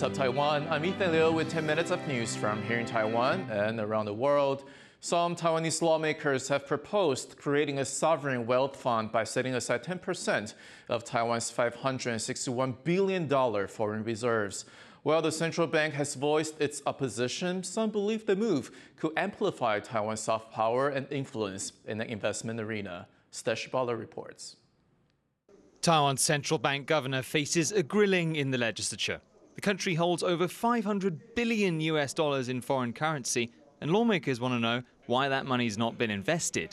What's up, Taiwan? I'm Ethan Liu with 10 minutes of news from here in Taiwan and around the world. Some Taiwanese lawmakers have proposed creating a sovereign wealth fund by setting aside 10% of Taiwan's $561 billion foreign reserves. While the central bank has voiced its opposition, some believe the move could amplify Taiwan's soft power and influence in the investment arena. Stesh Bala reports. Taiwan's central bank governor faces a grilling in the legislature. The country holds over $500 billion in foreign currency, and lawmakers want to know why that money's not been invested.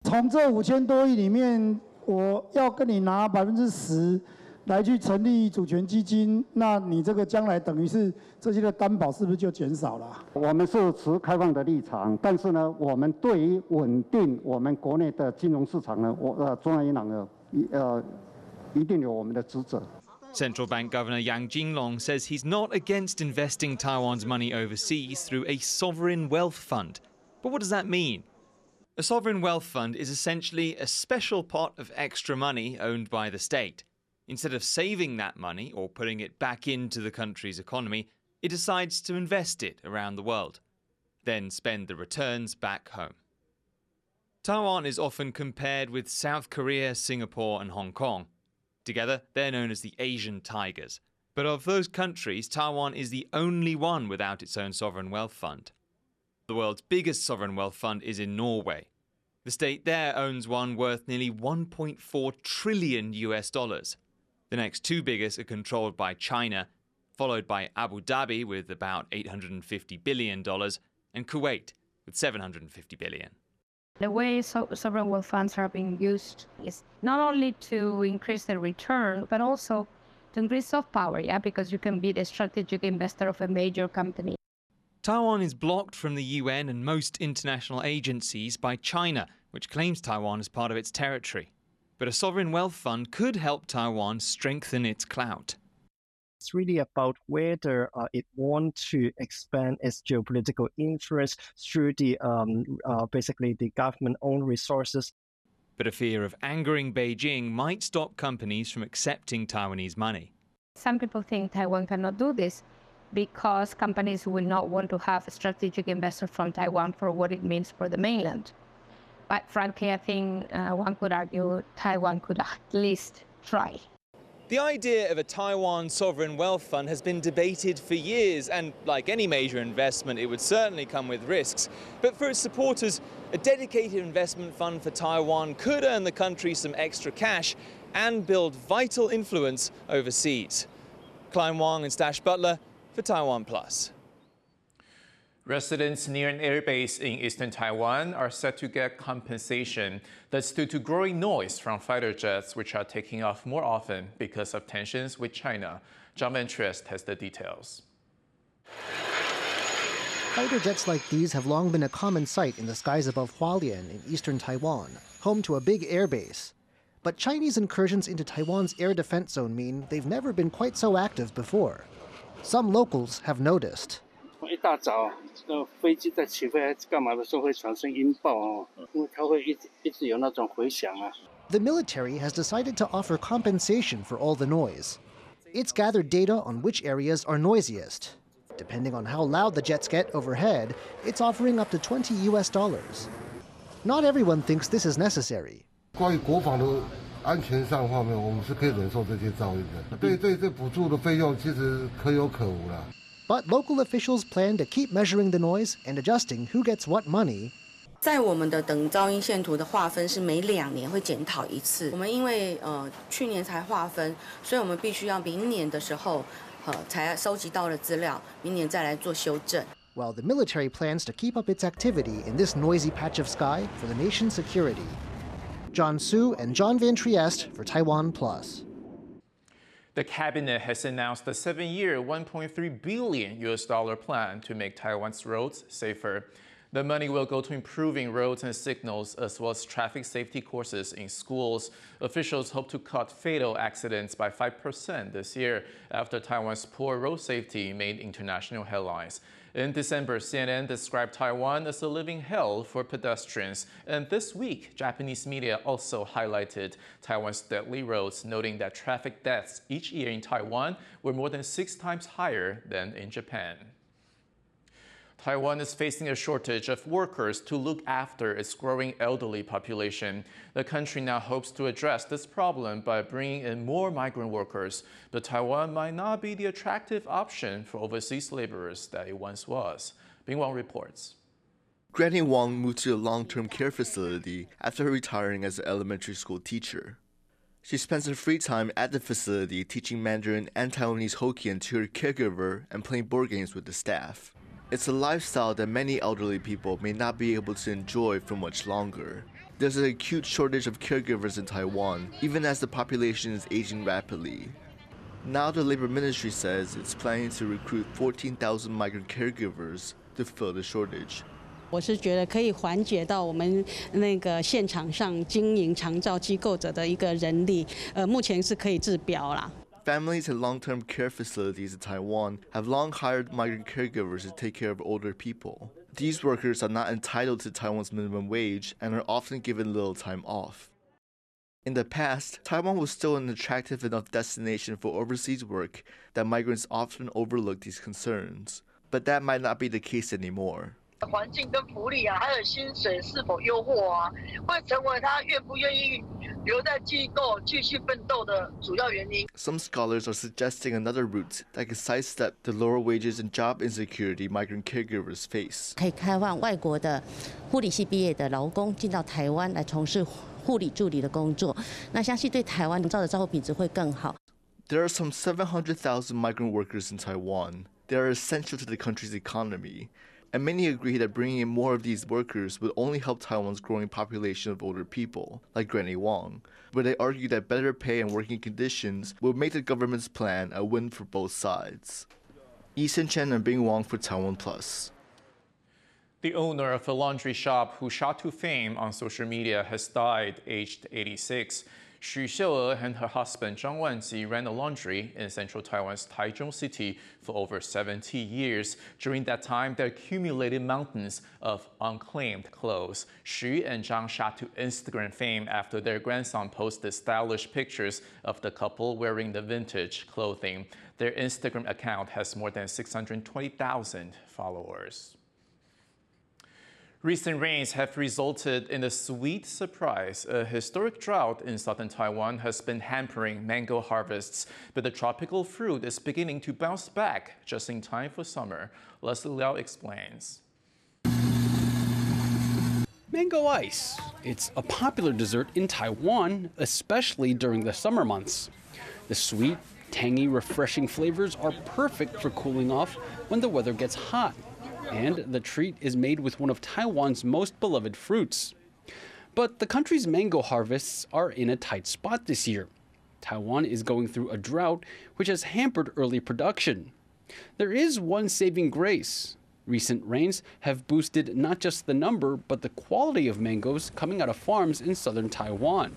从这5000多亿里面，我要跟你拿10%来去成立主权基金，那你这个将来等于是这些的担保是不是就减少了？我们是持开放的立场，但是呢，我们对于稳定我们国内的金融市场呢，中央银行呢，一定有我们的职责。 Central Bank Governor Yang Jinglong says he's not against investing Taiwan's money overseas through a sovereign wealth fund. But what does that mean? A sovereign wealth fund is essentially a special pot of extra money owned by the state. Instead of saving that money or putting it back into the country's economy, it decides to invest it around the world, then spend the returns back home. Taiwan is often compared with South Korea, Singapore, and Hong Kong. Together, they're known as the Asian Tigers. But of those countries, Taiwan is the only one without its own sovereign wealth fund. The world's biggest sovereign wealth fund is in Norway. The state there owns one worth nearly $1.4 trillion. The next two biggest are controlled by China, followed by Abu Dhabi with about $850 billion, and Kuwait with $750 billion. The way sovereign wealth funds are being used is not only to increase the return, but also to increase soft power, because you can be the strategic investor of a major company. Taiwan is blocked from the UN and most international agencies by China, which claims Taiwan as part of its territory. But a sovereign wealth fund could help Taiwan strengthen its clout. It's really about whether it wants to expand its geopolitical influence through the basically the government-owned resources. But a fear of angering Beijing might stop companies from accepting Taiwanese money. Some people think Taiwan cannot do this because companies will not want to have a strategic investor from Taiwan for what it means for the mainland. But frankly, I think one could argue Taiwan could at least try. The idea of a Taiwan sovereign wealth fund has been debated for years, and like any major investment, it would certainly come with risks. But for its supporters, a dedicated investment fund for Taiwan could earn the country some extra cash and build vital influence overseas. Klein Wang and Stash Butler for Taiwan Plus. Residents near an airbase in eastern Taiwan are set to get compensation that's due to growing noise from fighter jets, which are taking off more often because of tensions with China. John Van Triest has the details. Fighter jets like these have long been a common sight in the skies above Hualien in eastern Taiwan, home to a big airbase. But Chinese incursions into Taiwan's air defense zone mean they've never been quite so active before. Some locals have noticed. 一大早，这个飞机在起飞还是干嘛的时候会产生音爆哦，因为它会一直有那种回响啊。The military has decided to offer compensation for all the noise. It's gathered data on which areas are noisiest. Depending on how loud the jets get overhead, it's offering up to $20. Not everyone thinks this is necessary. 关于国防的安全上方面，我们是可以忍受这些噪音的。对这补助的费用其实可有可无啦。 But local officials plan to keep measuring the noise and adjusting who gets what money. 在我们的等噪音线图的划分是每2年会检讨一次。我们因为去年才划分，所以我们必须要明年的时候才收集到的资料，明年再来做修正。 While the military plans to keep up its activity in this noisy patch of sky for the nation's security. John Su and John Van Triest for Taiwan Plus. The cabinet has announced a 7-year, $1.3 billion plan to make Taiwan's roads safer. The money will go to improving roads and signals, as well as traffic safety courses in schools. Officials hope to cut fatal accidents by 5% this year after Taiwan's poor road safety made international headlines. In December, CNN described Taiwan as a living hell for pedestrians. And this week, Japanese media also highlighted Taiwan's deadly roads, noting that traffic deaths each year in Taiwan were more than 6 times higher than in Japan. Taiwan is facing a shortage of workers to look after its growing elderly population. The country now hopes to address this problem by bringing in more migrant workers, but Taiwan might not be the attractive option for overseas laborers that it once was. Bing Wang reports. Granny Wang moved to a long-term care facility after retiring as an elementary school teacher. She spends her free time at the facility teaching Mandarin and Taiwanese Hokkien to her caregiver and playing board games with the staff. It's a lifestyle that many elderly people may not be able to enjoy for much longer. There's an acute shortage of caregivers in Taiwan, even as the population is aging rapidly. Now the Labor Ministry says it's planning to recruit 14,000 migrant caregivers to fill the shortage. 我是觉得可以缓解到我们那个现场上经营长照机构者的一个人力，目前是可以治标啦。 Families in long-term care facilities in Taiwan have long hired migrant caregivers to take care of older people. These workers are not entitled to Taiwan's minimum wage and are often given little time off. In the past, Taiwan was still an attractive enough destination for overseas work that migrants often overlooked these concerns. But that might not be the case anymore. 环境跟福利啊，还有薪水是否诱惑啊，会成为他愿不愿意留在机构继续奋斗的主要原因。 Some scholars are suggesting another route that could sidestep the lower wages and job insecurity migrant caregivers face. 可以开放外国的护理系毕业的劳工进到台湾来从事护理助理的工作，那相信对台湾的照护品质会更好。 There are some 700,000 migrant workers in Taiwan. They are essential to the country's economy. And many agree that bringing in more of these workers would only help Taiwan's growing population of older people, like Granny Wang, but they argue that better pay and working conditions will make the government's plan a win for both sides. Eason Chen and Bing Wang for Taiwan Plus. The owner of a laundry shop who shot to fame on social media has died, aged 86. Xu Xiu'e and her husband Zhang Wanji ran a laundry in central Taiwan's Taichung City for over 70 years. During that time, they accumulated mountains of unclaimed clothes. Xu and Zhang shot to Instagram fame after their grandson posted stylish pictures of the couple wearing the vintage clothing. Their Instagram account has more than 620,000 followers. Recent rains have resulted in a sweet surprise. A historic drought in southern Taiwan has been hampering mango harvests, but the tropical fruit is beginning to bounce back just in time for summer. Leslie Liao explains. Mango ice. It's a popular dessert in Taiwan, especially during the summer months. The sweet, tangy, refreshing flavors are perfect for cooling off when the weather gets hot. And the treat is made with one of Taiwan's most beloved fruits. But the country's mango harvests are in a tight spot this year. Taiwan is going through a drought which has hampered early production. There is one saving grace. Recent rains have boosted not just the number, but the quality of mangoes coming out of farms in southern Taiwan.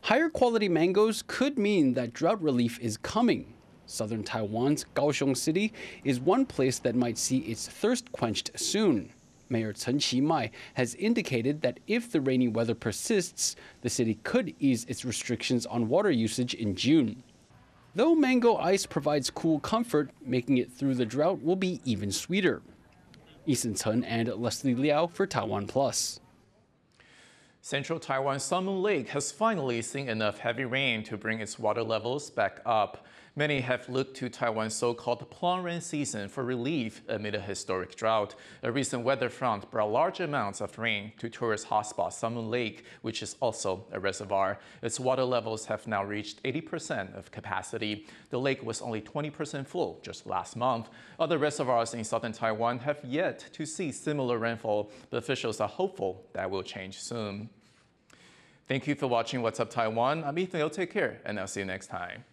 Higher quality mangoes could mean that drought relief is coming. Southern Taiwan's Kaohsiung City is one place that might see its thirst quenched soon. Mayor Chen Qimai has indicated that if the rainy weather persists, the city could ease its restrictions on water usage in June. Though mango ice provides cool comfort, making it through the drought will be even sweeter. Eason Chen and Leslie Liao for Taiwan Plus. Central Taiwan's Salmon Lake has finally seen enough heavy rain to bring its water levels back up. Many have looked to Taiwan's so-called plum rain season for relief amid a historic drought. A recent weather front brought large amounts of rain to tourist hotspot Salmon Lake, which is also a reservoir. Its water levels have now reached 80% of capacity. The lake was only 20% full just last month. Other reservoirs in southern Taiwan have yet to see similar rainfall, but officials are hopeful that will change soon. Thank you for watching What's Up Taiwan. I'm Ethan. Take care, and I'll see you next time.